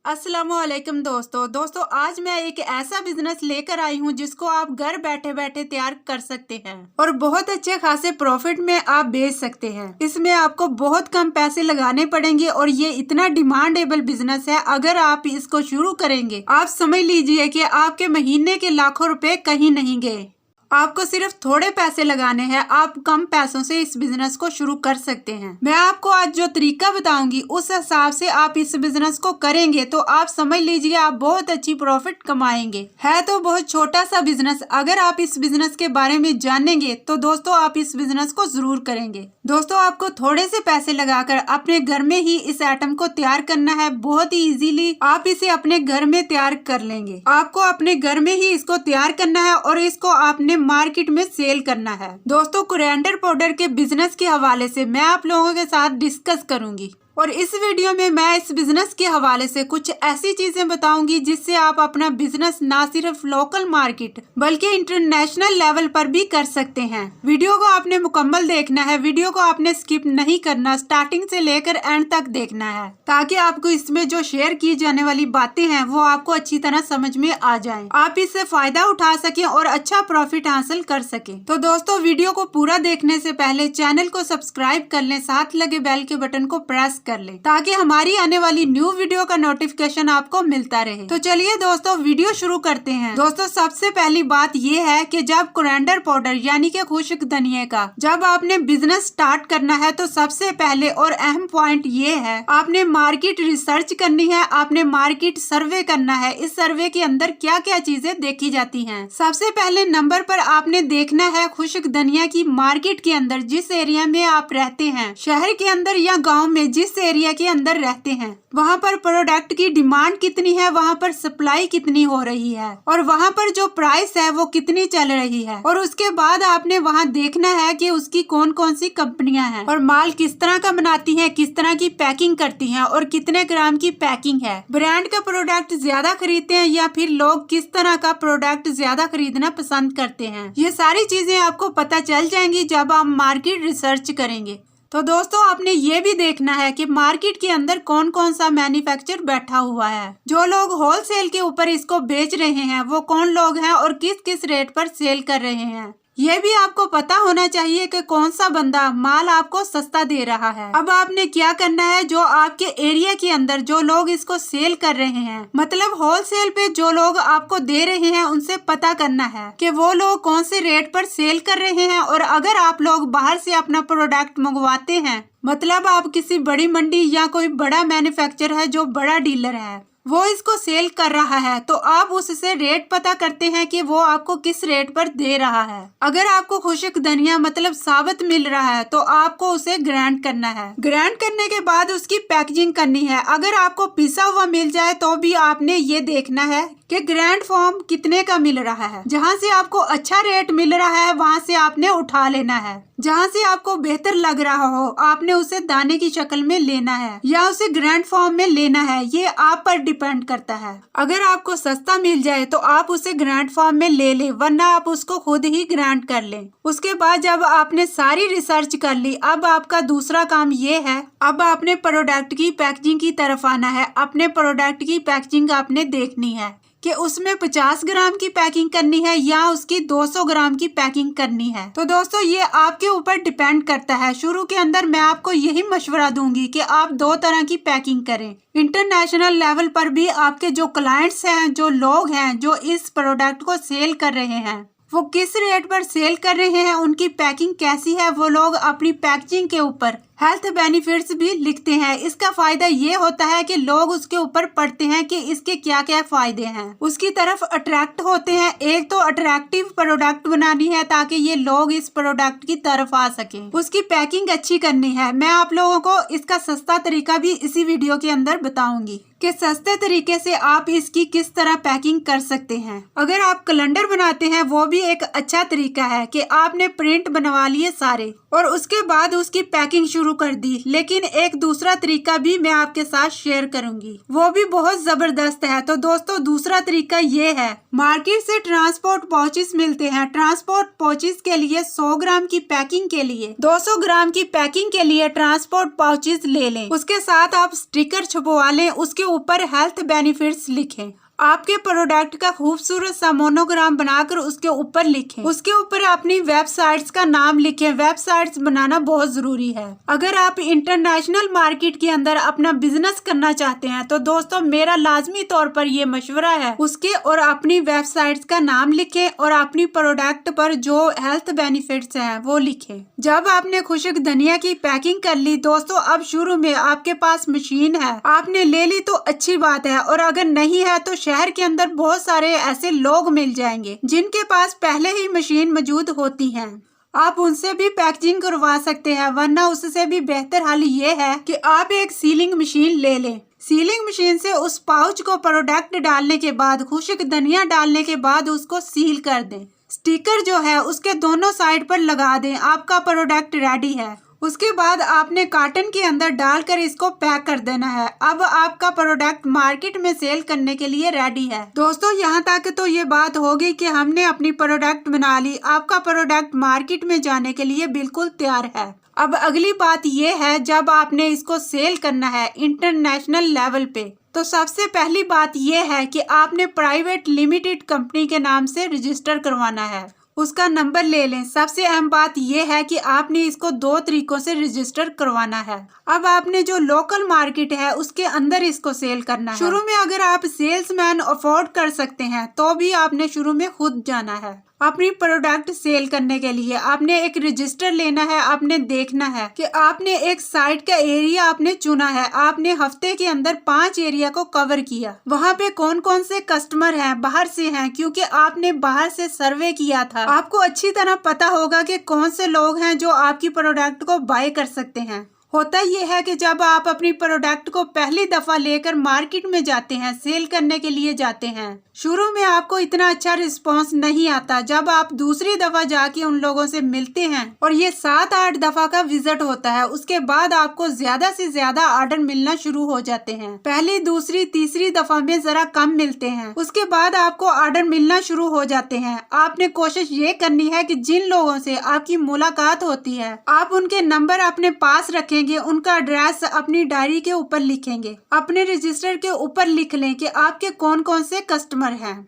अस्सलामुअलैकुम दोस्तों आज मैं एक ऐसा बिजनेस लेकर आई हूँ जिसको आप घर बैठे बैठे तैयार कर सकते हैं और बहुत अच्छे खासे प्रॉफिट में आप बेच सकते हैं। इसमें आपको बहुत कम पैसे लगाने पड़ेंगे और ये इतना डिमांडेबल बिजनेस है। अगर आप इसको शुरू करेंगे आप समझ लीजिए कि आपके महीने के लाखों रुपए कहीं नहीं गए। आपको सिर्फ थोड़े पैसे लगाने हैं, आप कम पैसों से इस बिजनेस को शुरू कर सकते हैं। मैं आपको आज जो तरीका बताऊंगी उस हिसाब से आप इस बिजनेस को करेंगे तो आप समझ लीजिए आप बहुत अच्छी प्रॉफिट कमाएंगे। है तो बहुत छोटा सा बिजनेस, अगर आप इस बिजनेस के बारे में जानेंगे तो दोस्तों आप इस बिजनेस को जरूर करेंगे। दोस्तों आपको थोड़े से पैसे लगाकर अपने घर में ही इस आइटम को तैयार करना है। बहुत ही इजीली आप इसे अपने घर में तैयार कर लेंगे। आपको अपने घर में ही इसको तैयार करना है और इसको आपने मार्केट में सेल करना है। दोस्तों कोरिएंडर पाउडर के बिजनेस के हवाले से मैं आप लोगों के साथ डिस्कस करूंगी और इस वीडियो में मैं इस बिजनेस के हवाले से कुछ ऐसी चीजें बताऊंगी जिससे आप अपना बिजनेस ना सिर्फ लोकल मार्केट बल्कि इंटरनेशनल लेवल पर भी कर सकते हैं। वीडियो को आपने मुकम्मल देखना है, वीडियो को आपने स्किप नहीं करना, स्टार्टिंग से लेकर एंड तक देखना है ताकि आपको इसमें जो शेयर की जाने वाली बातें हैं वो आपको अच्छी तरह समझ में आ जाए, आप इससे फायदा उठा सके और अच्छा प्रॉफिट हासिल कर सके। तो दोस्तों वीडियो को पूरा देखने से पहले चैनल को सब्सक्राइब कर लें, साथ लगे बेल के बटन को प्रेस कर ले ताकि हमारी आने वाली न्यू वीडियो का नोटिफिकेशन आपको मिलता रहे। तो चलिए दोस्तों वीडियो शुरू करते हैं। दोस्तों सबसे पहली बात ये है कि जब कोरिएंडर पाउडर यानी कि खुश्क धनिया का जब आपने बिजनेस स्टार्ट करना है तो सबसे पहले और अहम पॉइंट ये है आपने मार्केट रिसर्च करनी है, आपने मार्केट सर्वे करना है। इस सर्वे के अंदर क्या क्या चीजें देखी जाती हैं। सबसे पहले नंबर पर आपने देखना है खुश्क धनिया की मार्केट के अंदर जिस एरिया में आप रहते हैं, शहर के अंदर या गाँव में जिस एरिया के अंदर रहते हैं, वहाँ पर प्रोडक्ट की डिमांड कितनी है, वहाँ पर सप्लाई कितनी हो रही है और वहाँ पर जो प्राइस है वो कितनी चल रही है। और उसके बाद आपने वहाँ देखना है कि उसकी कौन कौन सी कंपनियां हैं और माल किस तरह का बनाती हैं, किस तरह की पैकिंग करती हैं और कितने ग्राम की पैकिंग है। ब्रांड का प्रोडक्ट ज्यादा खरीदते हैं या फिर लोग किस तरह का प्रोडक्ट ज्यादा खरीदना पसंद करते हैं, ये सारी चीजें आपको पता चल जाएंगी जब आप मार्केट रिसर्च करेंगे। तो दोस्तों आपने ये भी देखना है कि मार्केट के अंदर कौन कौन सा मैन्युफैक्चर बैठा हुआ है, जो लोग होलसेल के ऊपर इसको बेच रहे हैं वो कौन लोग हैं और किस किस रेट पर सेल कर रहे हैं। ये भी आपको पता होना चाहिए कि कौन सा बंदा माल आपको सस्ता दे रहा है। अब आपने क्या करना है, जो आपके एरिया के अंदर जो लोग इसको सेल कर रहे हैं, मतलब होलसेल पे जो लोग आपको दे रहे हैं, उनसे पता करना है कि वो लोग कौन से रेट पर सेल कर रहे हैं। और अगर आप लोग बाहर से अपना प्रोडक्ट मंगवाते हैं, मतलब आप किसी बड़ी मंडी या कोई बड़ा मैन्युफैक्चरर है जो बड़ा डीलर है वो इसको सेल कर रहा है, तो आप उससे रेट पता करते हैं कि वो आपको किस रेट पर दे रहा है। अगर आपको खुश्क धनिया मतलब साबुत मिल रहा है तो आपको उसे ग्राइंड करना है। ग्राइंड करने के बाद उसकी पैकेजिंग करनी है। अगर आपको पिसा हुआ मिल जाए तो भी आपने ये देखना है कि ग्रैंड फॉर्म कितने का मिल रहा है। जहाँ से आपको अच्छा रेट मिल रहा है वहाँ से आपने उठा लेना है। जहाँ से आपको बेहतर लग रहा हो आपने उसे दाने की शक्ल में लेना है या उसे ग्रैंड फॉर्म में लेना है, ये आप पर डिपेंड करता है। अगर आपको सस्ता मिल जाए तो आप उसे ग्रैंड फॉर्म में ले लें, वरना आप उसको खुद ही ग्राइंड कर लें। उसके बाद जब आपने सारी रिसर्च कर ली, अब आपका दूसरा काम ये है, अब आपने प्रोडक्ट की पैकेजिंग की तरफ आना है। अपने प्रोडक्ट की पैकेजिंग आपने देखनी है कि उसमें 50 ग्राम की पैकिंग करनी है या उसकी 200 ग्राम की पैकिंग करनी है। तो दोस्तों ये आपके ऊपर डिपेंड करता है। शुरू के अंदर मैं आपको यही मशवरा दूंगी कि आप 2 तरह की पैकिंग करें। इंटरनेशनल लेवल पर भी आपके जो क्लाइंट्स हैं, जो लोग हैं जो इस प्रोडक्ट को सेल कर रहे हैं, वो किस रेट पर सेल कर रहे हैं, उनकी पैकिंग कैसी है, वो लोग अपनी पैकेजिंग के ऊपर हेल्थ बेनिफिट्स भी लिखते हैं। इसका फायदा ये होता है कि लोग उसके ऊपर पढ़ते हैं कि इसके क्या क्या फायदे हैं, उसकी तरफ अट्रैक्ट होते हैं। एक तो अट्रैक्टिव प्रोडक्ट बनानी है ताकि ये लोग इस प्रोडक्ट की तरफ आ सकें। उसकी पैकिंग अच्छी करनी है। मैं आप लोगों को इसका सस्ता तरीका भी इसी वीडियो के अंदर बताऊंगी कि सस्ते तरीके से आप इसकी किस तरह पैकिंग कर सकते हैं। अगर आप कैलेंडर बनाते हैं वो भी एक अच्छा तरीका है कि आपने प्रिंट बनवा लिए सारे और उसके बाद उसकी पैकिंग शुरू कर दी, लेकिन एक दूसरा तरीका भी मैं आपके साथ शेयर करूंगी, वो भी बहुत जबरदस्त है। तो दोस्तों दूसरा तरीका ये है, मार्केट से ट्रांसपोर्ट पाउचेस मिलते हैं। ट्रांसपोर्ट पाउचेस के लिए 100 ग्राम की पैकिंग के लिए 200 ग्राम की पैकिंग के लिए ट्रांसपोर्ट पाउचेस ले लें। उसके साथ आप स्टिकर छपवा लें, उसके ऊपर हेल्थ बेनिफिट्स लिखें। आपके प्रोडक्ट का खूबसूरत सा मोनोग्राम बनाकर उसके ऊपर लिखें। उसके ऊपर अपनी वेबसाइट्स का नाम लिखें। वेबसाइट्स बनाना बहुत जरूरी है। अगर आप इंटरनेशनल मार्केट के अंदर अपना बिजनेस करना चाहते हैं तो दोस्तों मेरा लाजमी तौर पर ये मशवरा है, उसके और अपनी वेबसाइट्स का नाम लिखें और अपनी प्रोडक्ट पर जो हेल्थ बेनिफिट्स हैं वो लिखें। जब आपने खुशक धनिया की पैकिंग कर ली दोस्तों, अब शुरू में आपके पास मशीन है, आपने ले ली तो अच्छी बात है, और अगर नहीं है तो शहर के अंदर बहुत सारे ऐसे लोग मिल जाएंगे जिनके पास पहले ही मशीन मौजूद होती हैं। आप उनसे भी पैकेजिंग करवा सकते हैं, वरना उससे भी बेहतर हल ये है कि आप एक सीलिंग मशीन ले लें। सीलिंग मशीन से उस पाउच को प्रोडक्ट डालने के बाद, खुशक धनिया डालने के बाद उसको सील कर दें। स्टिकर जो है उसके दोनों साइड पर लगा दें। आपका प्रोडक्ट रेडी है। उसके बाद आपने कार्टन के अंदर डालकर इसको पैक कर देना है। अब आपका प्रोडक्ट मार्केट में सेल करने के लिए रेडी है। दोस्तों यहाँ तक तो ये बात होगी कि हमने अपनी प्रोडक्ट बना ली, आपका प्रोडक्ट मार्केट में जाने के लिए बिल्कुल तैयार है। अब अगली बात ये है, जब आपने इसको सेल करना है इंटरनेशनल लेवल पे, तो सबसे पहली बात ये है कि आपने प्राइवेट लिमिटेड कंपनी के नाम से रजिस्टर करवाना है। उसका नंबर ले लें। सबसे अहम बात यह है कि आपने इसको 2 तरीकों से रजिस्टर करवाना है। अब आपने जो लोकल मार्केट है उसके अंदर इसको सेल करना है। शुरू में अगर आप सेल्समैन अफोर्ड कर सकते हैं तो भी आपने शुरू में खुद जाना है। अपनी प्रोडक्ट सेल करने के लिए आपने एक रजिस्टर लेना है। आपने देखना है कि आपने एक साइट का एरिया आपने चुना है। आपने हफ्ते के अंदर 5 एरिया को कवर किया। वहाँ पे कौन कौन से कस्टमर हैं, बाहर से हैं, क्योंकि आपने बाहर से सर्वे किया था। आपको अच्छी तरह पता होगा कि कौन से लोग हैं जो आपकी प्रोडक्ट को बाय कर सकते हैं। होता यह है कि जब आप अपनी प्रोडक्ट को पहली दफा लेकर मार्केट में जाते हैं, सेल करने के लिए जाते हैं, शुरू में आपको इतना अच्छा रिस्पांस नहीं आता। जब आप दूसरी दफा जाके उन लोगों से मिलते हैं और ये 7-8 दफा का विजिट होता है, उसके बाद आपको ज्यादा से ज्यादा ऑर्डर मिलना शुरू हो जाते हैं। पहली, दूसरी, तीसरी दफा में जरा कम मिलते हैं, उसके बाद आपको ऑर्डर मिलना शुरू हो जाते हैं। आपने कोशिश ये करनी है कि जिन लोगों से आपकी मुलाकात होती है आप उनके नंबर अपने पास रखें, उनका एड्रेस अपनी डायरी के ऊपर लिखेंगे, अपने रजिस्टर के ऊपर लिख लें कि आपके कौन कौन से कस्टमर हैं।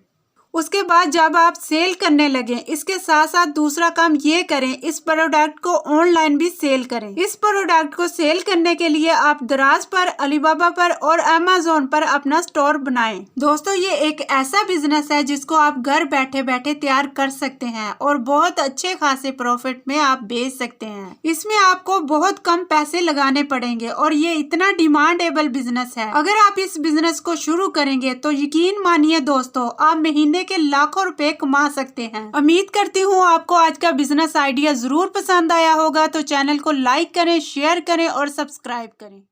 उसके बाद जब आप सेल करने लगे, इसके साथ साथ दूसरा काम ये करें, इस प्रोडक्ट को ऑनलाइन भी सेल करें। इस प्रोडक्ट को सेल करने के लिए आप दराज पर, अलीबाबा पर और अमेज़न पर अपना स्टोर बनाएं। दोस्तों ये एक ऐसा बिजनेस है जिसको आप घर बैठे बैठे तैयार कर सकते हैं और बहुत अच्छे खासे प्रॉफिट में आप बेच सकते हैं। इसमें आपको बहुत कम पैसे लगाने पड़ेंगे और ये इतना डिमांडेबल बिजनेस है। अगर आप इस बिजनेस को शुरू करेंगे तो यकीन मानिए दोस्तों, आप महीने के लाखों रुपए कमा सकते हैं। उम्मीद करती हूँ आपको आज का बिजनेस आइडिया जरूर पसंद आया होगा। तो चैनल को लाइक करें, शेयर करें और सब्सक्राइब करें।